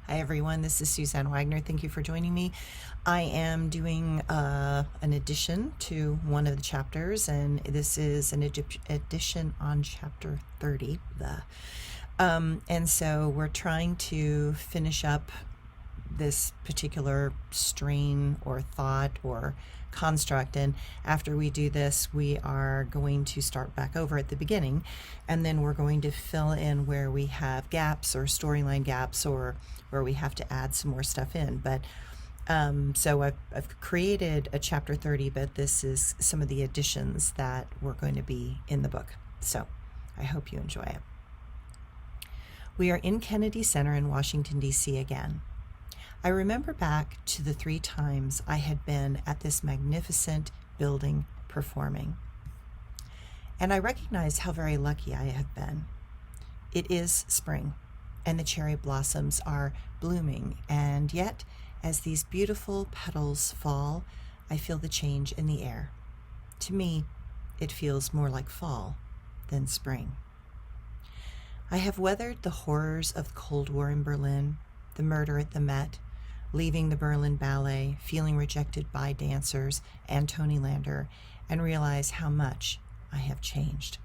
Hi everyone, this is Suzanne Wagner. Thank you for joining me. I am doing an addition to one of the chapters, and this is an addition on chapter 30. And so we're trying to finish up this particular strain or thought or construct, and after we do this we are going to start back over at the beginning, and then we're going to fill in where we have gaps or storyline gaps or where we have to add some more stuff in. But so I've created a chapter 30, but this is some of the additions that were going to be in the book, so I hope you enjoy it. We are in Kennedy Center in Washington, D.C. again. I remember back to the 3 times I had been at this magnificent building performing, and I recognized how very lucky I have been. It is spring, and the cherry blossoms are blooming, and yet, as these beautiful petals fall, I feel the change in the air. To me, it feels more like fall than spring. I have weathered the horrors of the Cold War in Berlin, the murder at the Met, leaving the Berlin Ballet, feeling rejected by dancers and Tony Lander, and realize how much I have changed.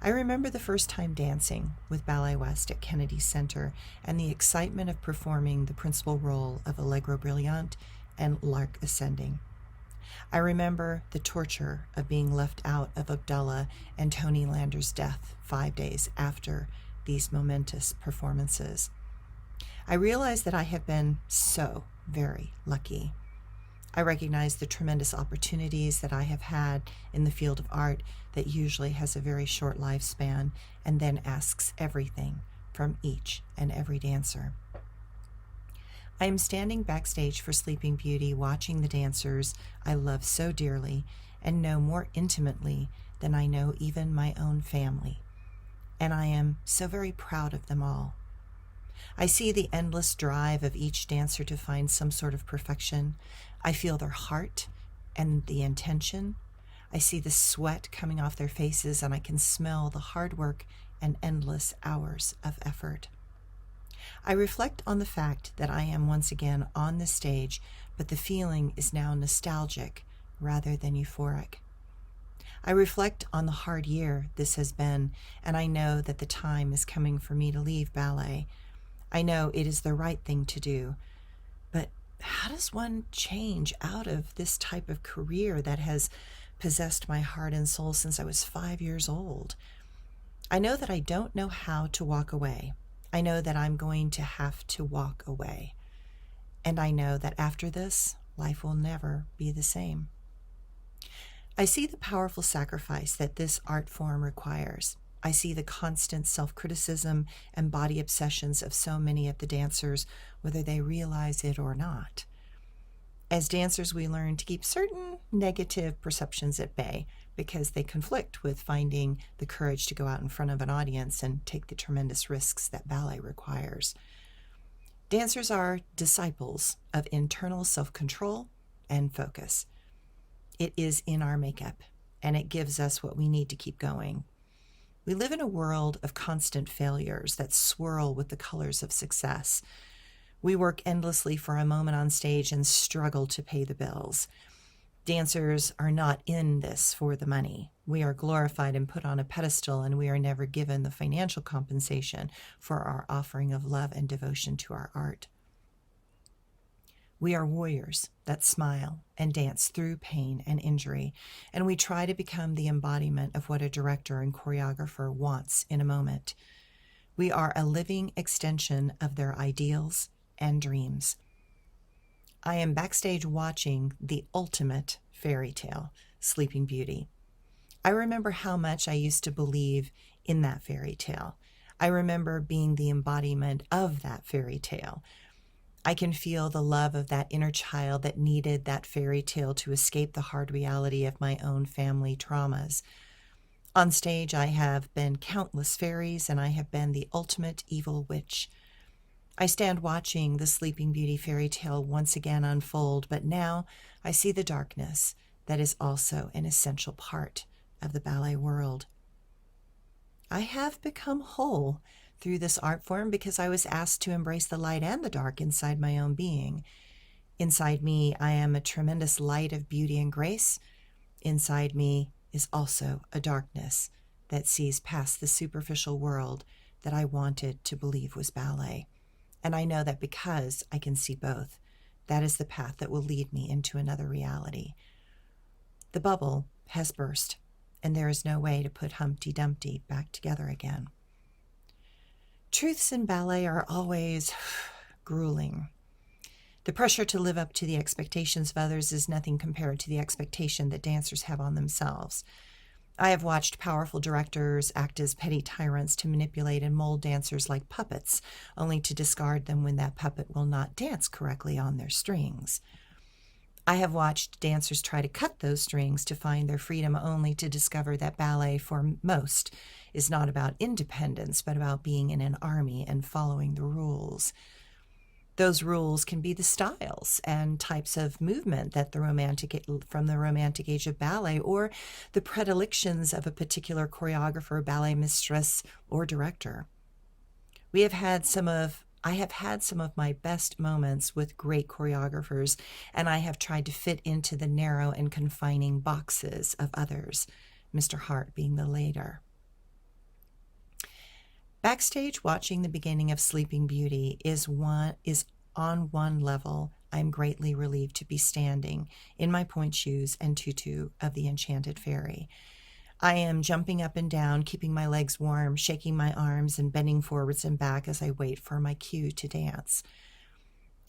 I remember the first time dancing with Ballet West at Kennedy Center and the excitement of performing the principal role of Allegro Brillante and Lark Ascending. I remember the torture of being left out of Abdullah and Tony Lander's death 5 days after these momentous performances. I realize that I have been so very lucky. I recognize the tremendous opportunities that I have had in the field of art that usually has a very short lifespan and then asks everything from each and every dancer. I am standing backstage for Sleeping Beauty, watching the dancers I love so dearly and know more intimately than I know even my own family. And I am so very proud of them all. I see the endless drive of each dancer to find some sort of perfection. I feel their heart and the intention. I see the sweat coming off their faces, and I can smell the hard work and endless hours of effort. I reflect on the fact that I am once again on the stage, but the feeling is now nostalgic rather than euphoric. I reflect on the hard year this has been, and I know that the time is coming for me to leave ballet. I know it is the right thing to do, but how does one change out of this type of career that has possessed my heart and soul since I was 5 years old? I know that I don't know how to walk away. I know that I'm going to have to walk away. And I know that after this, life will never be the same. I see the powerful sacrifice that this art form requires. I see the constant self-criticism and body obsessions of so many of the dancers, whether they realize it or not. As dancers, we learn to keep certain negative perceptions at bay because they conflict with finding the courage to go out in front of an audience and take the tremendous risks that ballet requires. Dancers are disciples of internal self-control and focus. It is in our makeup, and it gives us what we need to keep going. We live in a world of constant failures that swirl with the colors of success. We work endlessly for a moment on stage and struggle to pay the bills. Dancers are not in this for the money. We are glorified and put on a pedestal, and we are never given the financial compensation for our offering of love and devotion to our art. We are warriors that smile and dance through pain and injury, and we try to become the embodiment of what a director and choreographer wants in a moment. We are a living extension of their ideals and dreams. I am backstage watching the ultimate fairy tale, Sleeping Beauty. I remember how much I used to believe in that fairy tale. I remember being the embodiment of that fairy tale. I can feel the love of that inner child that needed that fairy tale to escape the hard reality of my own family traumas. On stage, I have been countless fairies, and I have been the ultimate evil witch. I stand watching the Sleeping Beauty fairy tale once again unfold, but now I see the darkness that is also an essential part of the ballet world. I have become whole through this art form because I was asked to embrace the light and the dark inside my own being. Inside me, I am a tremendous light of beauty and grace. Inside me is also a darkness that sees past the superficial world that I wanted to believe was ballet. And I know that because I can see both, that is the path that will lead me into another reality. The bubble has burst, and there is no way to put Humpty Dumpty back together again. Truths in ballet are always grueling. The pressure to live up to the expectations of others is nothing compared to the expectation that dancers have on themselves. I have watched powerful directors act as petty tyrants to manipulate and mold dancers like puppets, only to discard them when that puppet will not dance correctly on their strings. I have watched dancers try to cut those strings to find their freedom, only to discover that ballet, for most, is not about independence, but about being in an army and following the rules. Those rules can be the styles and types of movement that from the romantic age of ballet, or the predilections of a particular choreographer, ballet mistress, or director. I have had some of my best moments with great choreographers, and I have tried to fit into the narrow and confining boxes of others, Mr. Hart being the later. Backstage, watching the beginning of Sleeping Beauty is on one level. I'm greatly relieved to be standing in my pointe shoes and tutu of the Enchanted Fairy. I am jumping up and down, keeping my legs warm, shaking my arms and bending forwards and back as I wait for my cue to dance.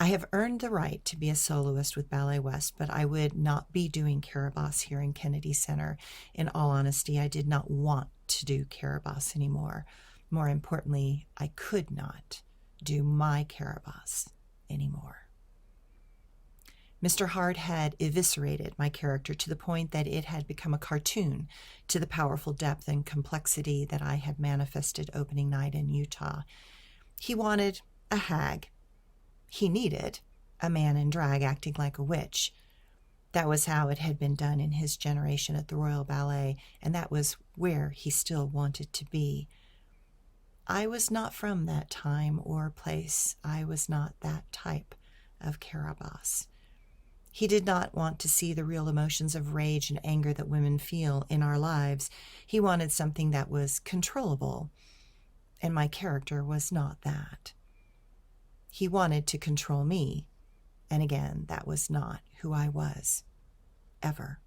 I have earned the right to be a soloist with Ballet West, but I would not be doing Carabosse here in Kennedy Center. In all honesty, I did not want to do Carabosse anymore. More importantly, I could not do my Carabosse anymore. Mr. Hart had eviscerated my character to the point that it had become a cartoon to the powerful depth and complexity that I had manifested opening night in Utah. He wanted a hag. He needed a man in drag acting like a witch. That was how it had been done in his generation at the Royal Ballet, and that was where he still wanted to be. I was not from that time or place. I was not that type of Carabosse. He did not want to see the real emotions of rage and anger that women feel in our lives. He wanted something that was controllable, and my character was not that. He wanted to control me, and again, that was not who I was, ever.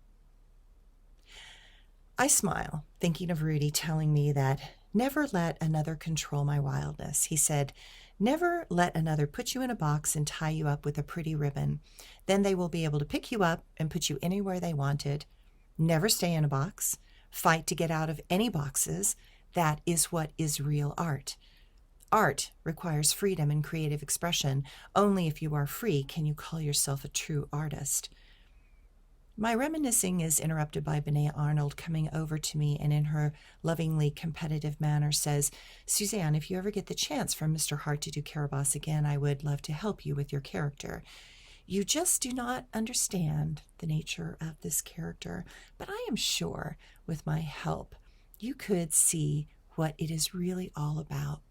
I smile, thinking of Rudy telling me that never let another control my wildness. He said, never let another put you in a box and tie you up with a pretty ribbon. Then they will be able to pick you up and put you anywhere they wanted. Never stay in a box. Fight to get out of any boxes. That is what is real art. Art requires freedom and creative expression. Only if you are free can you call yourself a true artist. My reminiscing is interrupted by Benea Arnold coming over to me and in her lovingly competitive manner says, Suzanne, if you ever get the chance from Mr. Hart to do Carabosse again, I would love to help you with your character. You just do not understand the nature of this character, but I am sure with my help, you could see what it is really all about.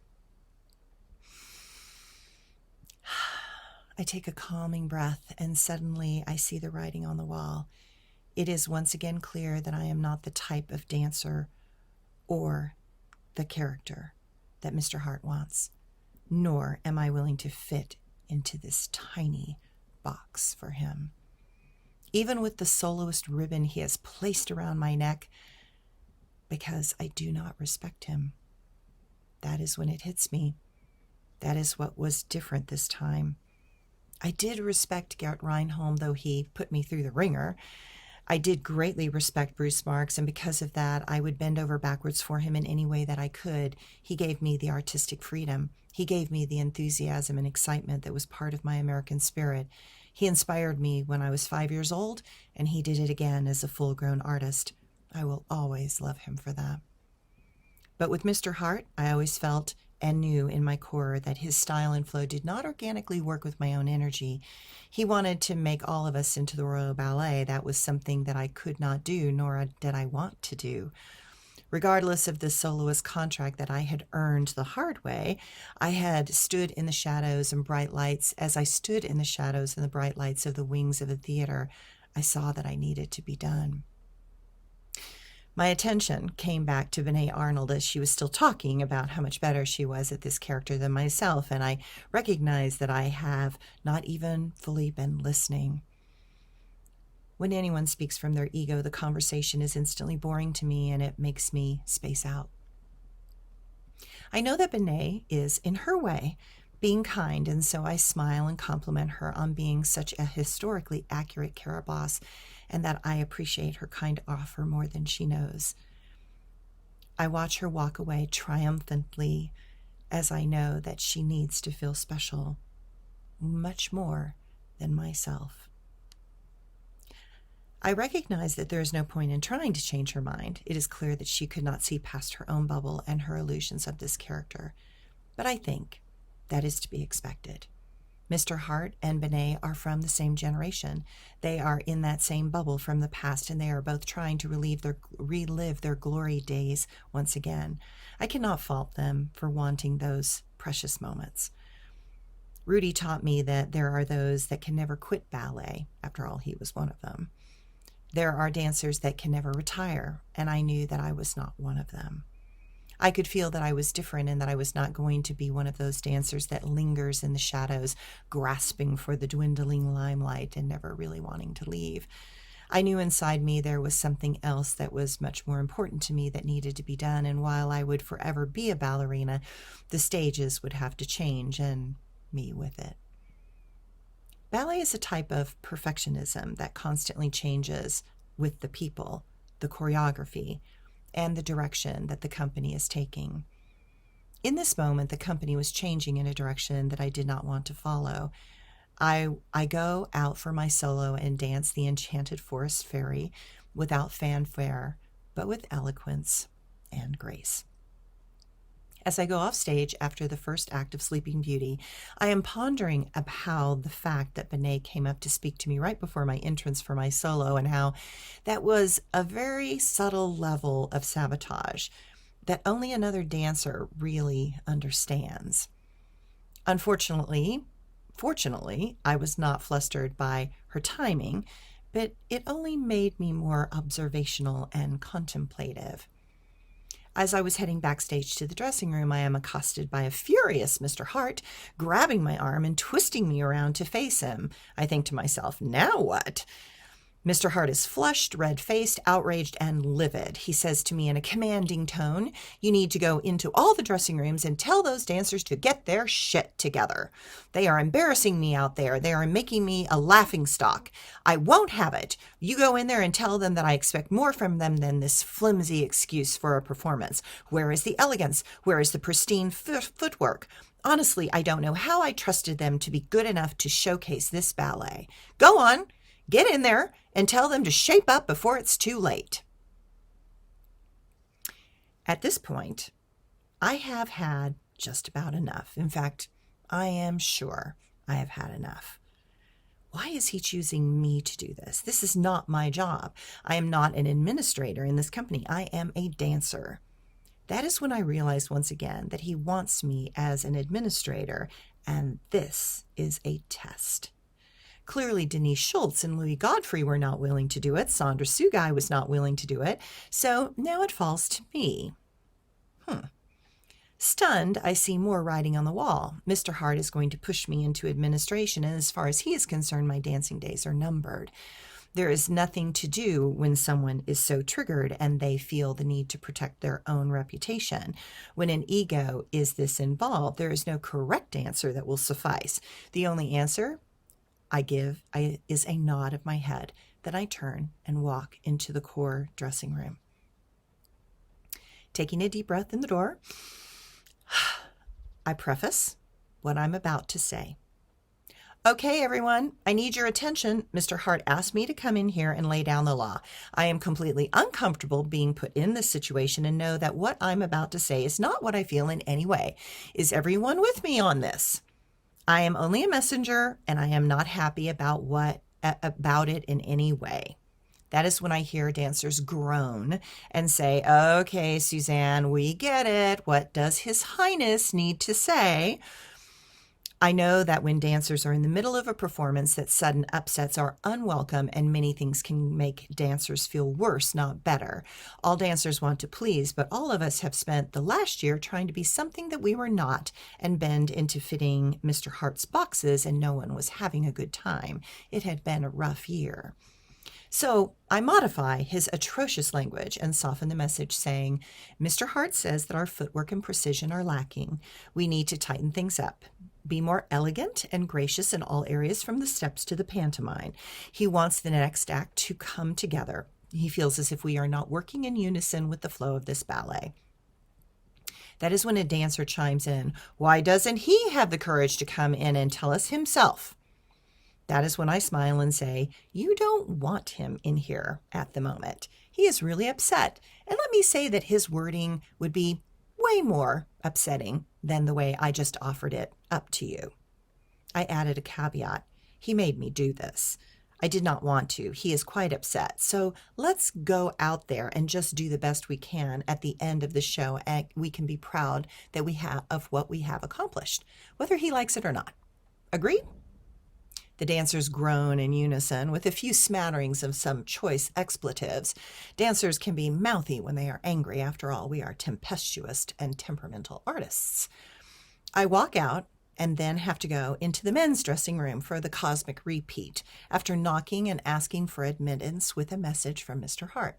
I take a calming breath, and suddenly I see the writing on the wall. It is once again clear that I am not the type of dancer or the character that Mr. Hart wants, nor am I willing to fit into this tiny box for him. Even with the soloist ribbon he has placed around my neck, because I do not respect him. That is when it hits me. That is what was different this time. I did respect Gert Reinholm, though he put me through the ringer. I did greatly respect Bruce Marks, and because of that, I would bend over backwards for him in any way that I could. He gave me the artistic freedom. He gave me the enthusiasm and excitement that was part of my American spirit. He inspired me when I was 5 years old, and he did it again as a full-grown artist. I will always love him for that. But with Mr. Hart, I always felt and knew in my core that his style and flow did not organically work with my own energy. He wanted to make all of us into the Royal Ballet. That was something that I could not do, nor did I want to do. Regardless of the soloist contract that I had earned the hard way, I had stood in the shadows and bright lights. As I stood in the shadows and the bright lights of the wings of the theater, I saw that I needed to be done. My attention came back to Benet Arnold as she was still talking about how much better she was at this character than myself, and I recognized that I have not even fully been listening. When anyone speaks from their ego, the conversation is instantly boring to me, and it makes me space out. I know that Benet is, in her way, being kind, and so I smile and compliment her on being such a historically accurate Carabosse, and that I appreciate her kind offer more than she knows. I watch her walk away triumphantly, as I know that she needs to feel special, much more than myself. I recognize that there is no point in trying to change her mind. It is clear that she could not see past her own bubble and her illusions of this character. But I think that is to be expected. Mr. Hart and Benet are from the same generation. They are in that same bubble from the past, and they are both trying to relive their glory days once again. I cannot fault them for wanting those precious moments. Rudy taught me that there are those that can never quit ballet. After all, he was one of them. There are dancers that can never retire, and I knew that I was not one of them. I could feel that I was different and that I was not going to be one of those dancers that lingers in the shadows, grasping for the dwindling limelight and never really wanting to leave. I knew inside me there was something else that was much more important to me that needed to be done, and while I would forever be a ballerina, the stages would have to change, and me with it. Ballet is a type of perfectionism that constantly changes with the people, the choreography, and the direction that the company is taking. In this moment, the company was changing in a direction that I did not want to follow. I go out for my solo and dance the Enchanted Forest Fairy without fanfare, but with eloquence and grace. As I go off stage after the first act of Sleeping Beauty, I am pondering about how the fact that Benet came up to speak to me right before my entrance for my solo, and how that was a very subtle level of sabotage that only another dancer really understands. Fortunately, I was not flustered by her timing, but it only made me more observational and contemplative. As I was heading backstage to the dressing room, I am accosted by a furious Mr. Hart, grabbing my arm and twisting me around to face him. I think to myself, now what? Mr. Hart is flushed, red-faced, outraged, and livid. He says to me in a commanding tone, "You need to go into all the dressing rooms and tell those dancers to get their shit together. They are embarrassing me out there. They are making me a laughingstock. I won't have it. You go in there and tell them that I expect more from them than this flimsy excuse for a performance. Where is the elegance? Where is the pristine footwork? Honestly, I don't know how I trusted them to be good enough to showcase this ballet. Go on. Get in there and tell them to shape up before it's too late." At this point, I have had just about enough. In fact, I am sure I have had enough. Why is he choosing me to do this? This is not my job. I am not an administrator in this company. I am a dancer. That is when I realized once again that he wants me as an administrator, and this is a test. Clearly, Denise Schultz and Louis Godfrey were not willing to do it. Sandra Sugai was not willing to do it. So now it falls to me. Stunned, I see more writing on the wall. Mr. Hart is going to push me into administration, and as far as he is concerned, my dancing days are numbered. There is nothing to do when someone is so triggered and they feel the need to protect their own reputation. When an ego is this involved, there is no correct answer that will suffice. The only answer I give is a nod of my head. Then I turn and walk into the core dressing room. Taking a deep breath in the door, I preface what I'm about to say. "Okay, everyone, I need your attention. Mr. Hart asked me to come in here and lay down the law. I am completely uncomfortable being put in this situation and know that what I'm about to say is not what I feel in any way. Is everyone with me on this? I am only a messenger, and I am not happy about it in any way. That is when I hear dancers groan and say, "Okay, Suzanne, we get it. What does His Highness need to say?" I know that when dancers are in the middle of a performance, that sudden upsets are unwelcome and many things can make dancers feel worse, not better. All dancers want to please, but all of us have spent the last year trying to be something that we were not and bend into fitting Mr. Hart's boxes, and no one was having a good time. It had been a rough year. So I modify his atrocious language and soften the message, saying, "Mr. Hart says that our footwork and precision are lacking. We need to tighten things up. Be more elegant and gracious in all areas from the steps to the pantomime. He wants the next act to come together. He feels as if we are not working in unison with the flow of this ballet." That is when a dancer chimes in, "Why doesn't he have the courage to come in and tell us himself?" That is when I smile and say, "You don't want him in here at the moment. He is really upset. And let me say that his wording would be way more upsetting than the way I just offered it up to you." I added a caveat. "He made me do this. I did not want to. He is quite upset. So let's go out there and just do the best we can at the end of the show, and we can be proud that we have of what we have accomplished, whether he likes it or not. Agreed?" The dancers groan in unison, with a few smatterings of some choice expletives. Dancers can be mouthy when they are angry. After all, we are tempestuous and temperamental artists. I walk out and then have to go into the men's dressing room for the cosmic repeat, after knocking and asking for admittance with a message from Mr. Hart.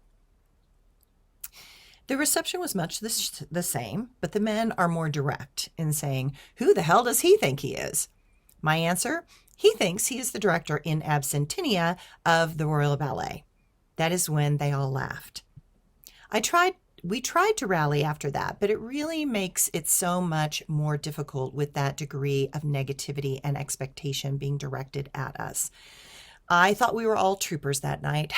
The reception was much the same, but the men are more direct in saying, "Who the hell does he think he is?" My answer: "He thinks he is the director in absentia of the Royal Ballet." That is when they all laughed. We tried to rally after that, but it really makes it so much more difficult with that degree of negativity and expectation being directed at us. I thought we were all troopers that night.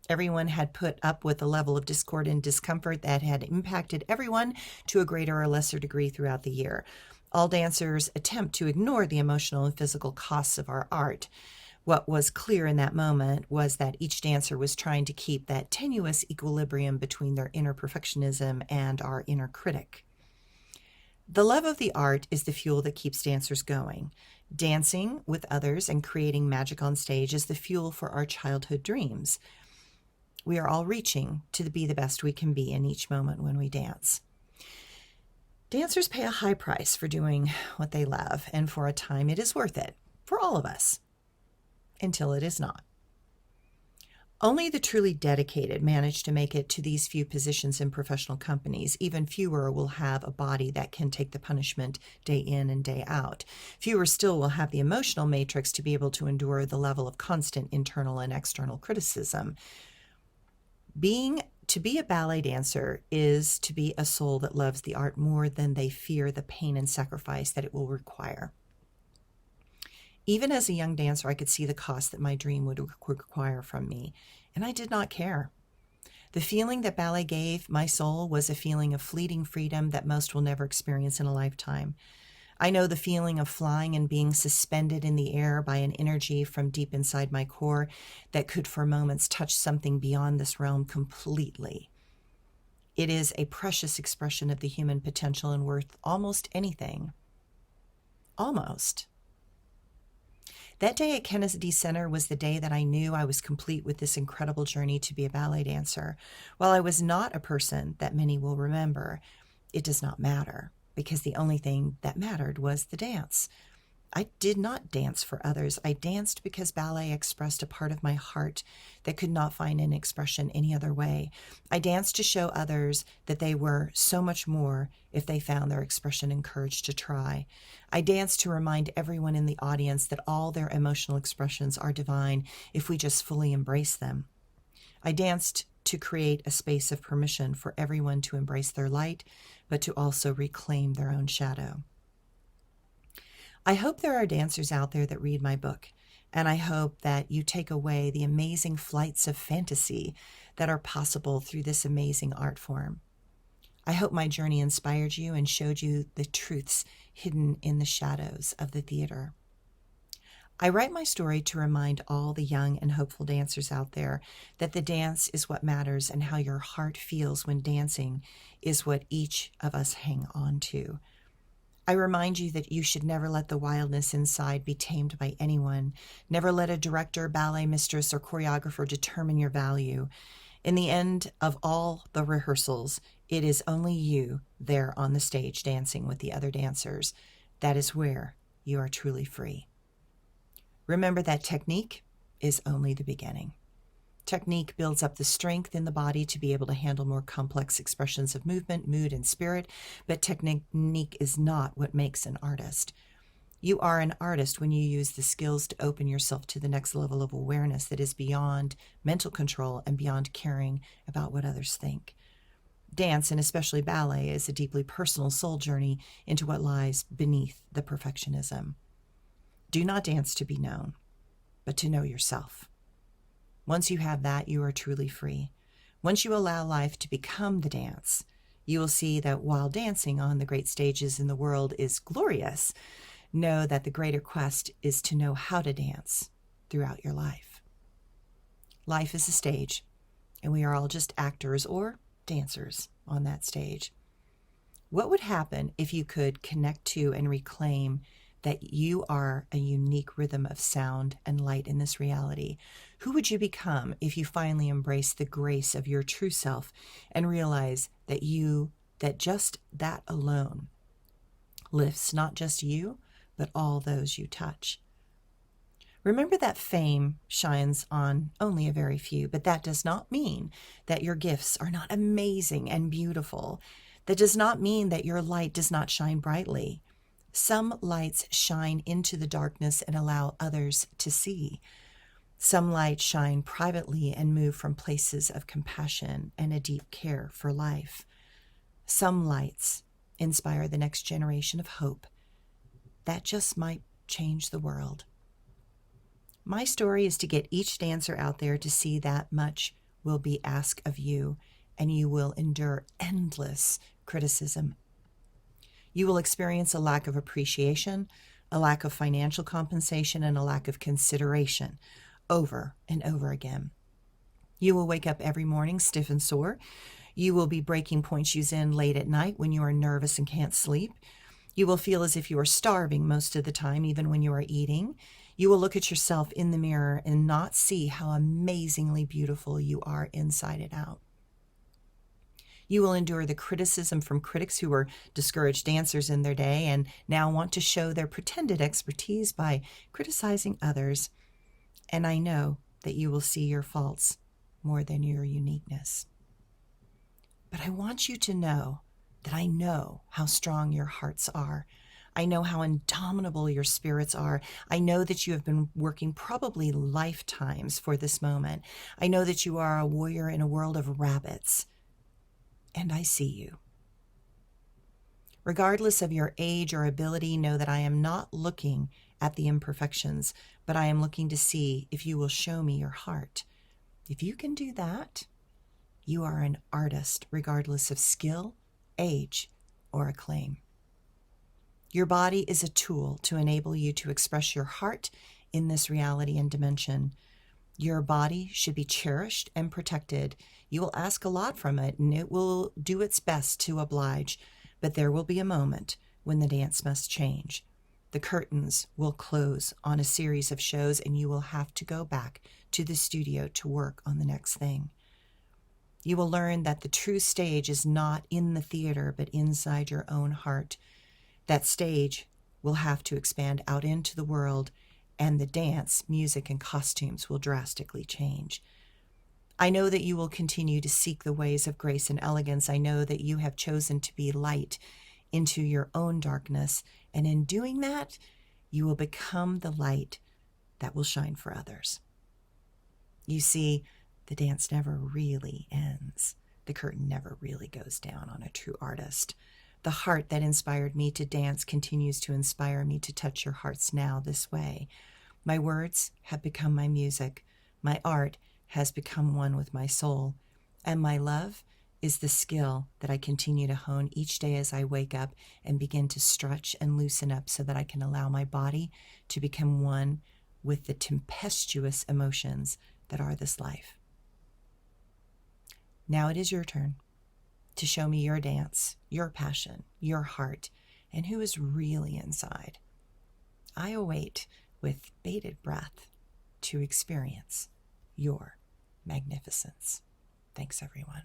Everyone had put up with a level of discord and discomfort that had impacted everyone to a greater or lesser degree throughout the year. All dancers attempt to ignore the emotional and physical costs of our art. What was clear in that moment was that each dancer was trying to keep that tenuous equilibrium between their inner perfectionism and our inner critic. The love of the art is the fuel that keeps dancers going. Dancing with others and creating magic on stage is the fuel for our childhood dreams. We are all reaching to be the best we can be in each moment when we dance. Dancers pay a high price for doing what they love, and for a time it is worth it, for all of us, until it is not. Only the truly dedicated manage to make it to these few positions in professional companies. Even fewer will have a body that can take the punishment day in and day out. Fewer still will have the emotional matrix to be able to endure the level of constant internal and external criticism. To be a ballet dancer is to be a soul that loves the art more than they fear the pain and sacrifice that it will require. Even as a young dancer, I could see the cost that my dream would require from me, and I did not care. The feeling that ballet gave my soul was a feeling of fleeting freedom that most will never experience in a lifetime. I know the feeling of flying and being suspended in the air by an energy from deep inside my core that could for moments touch something beyond this realm completely. It is a precious expression of the human potential and worth almost anything. Almost. That day at Kennedy Center was the day that I knew I was complete with this incredible journey to be a ballet dancer. While I was not a person that many will remember, it does not matter, because the only thing that mattered was the dance. I did not dance for others. I danced because ballet expressed a part of my heart that could not find an expression any other way. I danced to show others that they were so much more if they found their expression and courage to try. I danced to remind everyone in the audience that all their emotional expressions are divine if we just fully embrace them. I danced to create a space of permission for everyone to embrace their light, but to also reclaim their own shadow. I hope there are dancers out there that read my book, and I hope that you take away the amazing flights of fantasy that are possible through this amazing art form. I hope my journey inspired you and showed you the truths hidden in the shadows of the theater. I write my story to remind all the young and hopeful dancers out there that the dance is what matters, and how your heart feels when dancing is what each of us hang on to. I remind you that you should never let the wildness inside be tamed by anyone. Never let a director, ballet mistress, or choreographer determine your value. In the end of all the rehearsals, it is only you there on the stage dancing with the other dancers. That is where you are truly free. Remember that technique is only the beginning. Technique builds up the strength in the body to be able to handle more complex expressions of movement, mood, and spirit, but technique is not what makes an artist. You are an artist when you use the skills to open yourself to the next level of awareness that is beyond mental control and beyond caring about what others think. Dance, and especially ballet, is a deeply personal soul journey into what lies beneath the perfectionism. Do not dance to be known, but to know yourself. Once you have that, you are truly free. Once you allow life to become the dance, you will see that while dancing on the great stages in the world is glorious, know that the greater quest is to know how to dance throughout your life. Life is a stage, and we are all just actors or dancers on that stage. What would happen if you could connect to and reclaim that you are a unique rhythm of sound and light in this reality? Who would you become if you finally embrace the grace of your true self and realize that just that alone lifts not just you, but all those you touch? Remember that fame shines on only a very few, but that does not mean that your gifts are not amazing and beautiful. That does not mean that your light does not shine brightly. Some lights shine into the darkness and allow others to see. Some lights shine privately and move from places of compassion and a deep care for life. Some lights inspire the next generation of hope that just might change the world. My story is to get each dancer out there to see that much will be asked of you, and you will endure endless criticism. You will experience a lack of appreciation, a lack of financial compensation, and a lack of consideration over and over again. You will wake up every morning stiff and sore. You will be breaking point shoes in late at night when you are nervous and can't sleep. You will feel as if you are starving most of the time, even when you are eating. You will look at yourself in the mirror and not see how amazingly beautiful you are inside and out. You will endure the criticism from critics who were discouraged dancers in their day and now want to show their pretended expertise by criticizing others. And I know that you will see your faults more than your uniqueness. But I want you to know that I know how strong your hearts are. I know how indomitable your spirits are. I know that you have been working probably lifetimes for this moment. I know that you are a warrior in a world of rabbits. And I see you. Regardless of your age or ability, know that I am not looking at the imperfections, but I am looking to see if you will show me your heart. If you can do that, you are an artist, regardless of skill, age, or acclaim. Your body is a tool to enable you to express your heart in this reality and dimension. Your body should be cherished and protected. You will ask a lot from it, and it will do its best to oblige, but there will be a moment when the dance must change. The curtains will close on a series of shows, and you will have to go back to the studio to work on the next thing. You will learn that the true stage is not in the theater, but inside your own heart. That stage will have to expand out into the world, and the dance, music, and costumes will drastically change. I know that you will continue to seek the ways of grace and elegance. I know that you have chosen to be light into your own darkness, and in doing that, you will become the light that will shine for others. You see, the dance never really ends. The curtain never really goes down on a true artist. The heart that inspired me to dance continues to inspire me to touch your hearts now this way. My words have become my music. My art has become one with my soul. And my love is the skill that I continue to hone each day as I wake up and begin to stretch and loosen up so that I can allow my body to become one with the tempestuous emotions that are this life. Now it is your turn to show me your dance, your passion, your heart, and who is really inside. I await with bated breath to experience your magnificence. Thanks, everyone.